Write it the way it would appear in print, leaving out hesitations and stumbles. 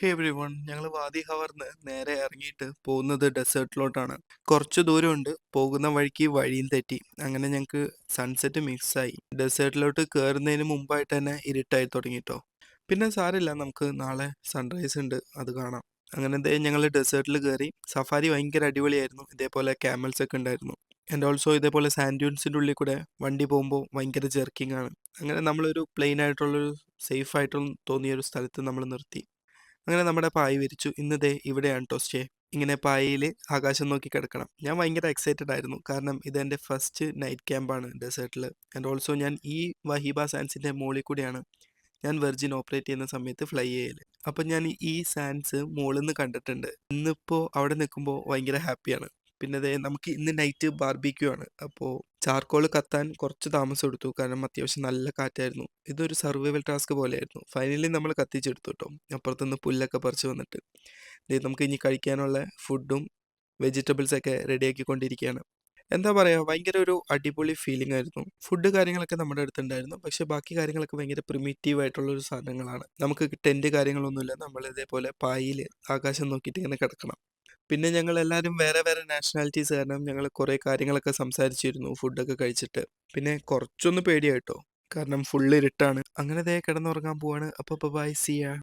ഹേ everyone, ഞങ്ങൾ വാദി ഹവർന്ന് നേരെ ഇറങ്ങിയിട്ട് പോകുന്നത് ഡെസേർട്ടിലോട്ടാണ്. കുറച്ച് ദൂരമുണ്ട്. പോകുന്ന വഴിക്ക് വഴിയും തെറ്റി. അങ്ങനെ ഞങ്ങൾക്ക് സൺസെറ്റ് മിക്സായി. ഡെസേർട്ടിലോട്ട് കയറുന്നതിന് മുമ്പായിട്ട് തന്നെ ഇരുട്ടായി തുടങ്ങിട്ടോ. പിന്നെ സാരമില്ല, നമുക്ക് നാളെ സൺറൈസ് ഉണ്ട്, അത് കാണാം. അങ്ങനെ ദേ ഞങ്ങൾ ഡെസേർട്ടിൽ കയറി. സഫാരി ഭയങ്കര അടിപൊളിയായിരുന്നു. ഇതേപോലെ ക്യാമൽസ് ഒക്കെ ഉണ്ടായിരുന്നു. ആൻഡ് ഓൾസോ ഇതേപോലെ സാൻഡ് ഡ്യൂൺസിൻ്റെ ഉള്ളിൽ കൂടെ വണ്ടി പോകുമ്പോൾ ഭയങ്കര ജെർക്കിംഗ് ആണ്. അങ്ങനെ നമ്മളൊരു പ്ലെയിൻ ആയിട്ടുള്ളൊരു സേഫ് ആയിട്ടുള്ള തോന്നിയൊരു സ്ഥലത്ത് നമ്മൾ നിർത്തി. അങ്ങനെ നമ്മുടെ പായ വിരിച്ചു. ഇന്ന് ദേ ഇവിടെയാണ് ട്ടോ സ്റ്റേ. ഇങ്ങനെ പായയിൽ ആകാശം നോക്കി കിടക്കണം. ഞാൻ ഭയങ്കര എക്സൈറ്റഡ് ആയിരുന്നു. കാരണം ഇതെൻ്റെ ഫസ്റ്റ് നൈറ്റ് ക്യാമ്പാണ് ഡെസേർട്ടിൽ. ആൻഡ് ഓൾസോ ഞാൻ ഈ വഹീബ സാൻഡ്സിൻ്റെ മുകളിൽ കൂടിയാണ് ഞാൻ വെർജിൻ ഓപ്പറേറ്റ് ചെയ്യുന്ന സമയത്ത് ഫ്ലൈ ചെയ്യൽ. അപ്പം ഞാൻ ഈ സാൻഡ്സ് മുകളിൽ നിന്ന് കണ്ടിട്ടുണ്ട്. ഇന്നിപ്പോൾ അവിടെ നിൽക്കുമ്പോൾ ഭയങ്കര ഹാപ്പിയാണ്. പിന്നെ ദേ നമുക്ക് ഇന്ന് നൈറ്റ് ബാർബിക്യൂ ആണ്. അപ്പോൾ ചാർക്കോൾ കത്താൻ കുറച്ച് താമസം എടുത്തു. കാരണം അത്യാവശ്യം നല്ല കാറ്റായിരുന്നു. ഇതൊരു സർവൈവൽ ടാസ്ക് പോലെയായിരുന്നു. ഫൈനലി നമ്മൾ കത്തിച്ചെടുത്തു കേട്ടോ. അപ്പുറത്തുനിന്ന് പുല്ലൊക്കെ പറിച്ച് വന്നിട്ട്. ദേ നമുക്ക് ഇനി കഴിക്കാനുള്ള ഫുഡും വെജിറ്റബിൾസ് ഒക്കെ റെഡിയാക്കിക്കൊണ്ടിരിക്കുകയാണ്. എന്താ പറയുക, ഭയങ്കര ഒരു അടിപൊളി ഫീലിംഗ് ആയിരുന്നു. ഫുഡ് കാര്യങ്ങളൊക്കെ നമ്മുടെ അടുത്തുണ്ടായിരുന്നു. പക്ഷേ ബാക്കി കാര്യങ്ങളൊക്കെ ഭയങ്കര പ്രിമിറ്റീവ് ആയിട്ടുള്ള ഒരു സാധനങ്ങളാണ്. നമുക്ക് ടെൻറ്റ് കാര്യങ്ങളൊന്നുമില്ല. നമ്മൾ ഇതേപോലെ പായിൽ ആകാശം നോക്കിയിട്ട് ഇങ്ങനെ കിടക്കണം. പിന്നെ ഞങ്ങൾ എല്ലാവരും വേറെ വേറെ നാഷണാലിറ്റീസ് കാരണം ഞങ്ങൾ കുറേ കാര്യങ്ങളൊക്കെ സംസാരിച്ചിരുന്നു ഫുഡൊക്കെ കഴിച്ചിട്ട്. പിന്നെ കുറച്ചൊന്ന് പേടിയായിട്ടോ. കാരണം ഫുള്ള് ഇരുട്ടാണ്. അങ്ങനെ ദേ കിടന്നുറങ്ങാൻ പോവാണ്. അപ്പോൾ ബൈ, സി യാ.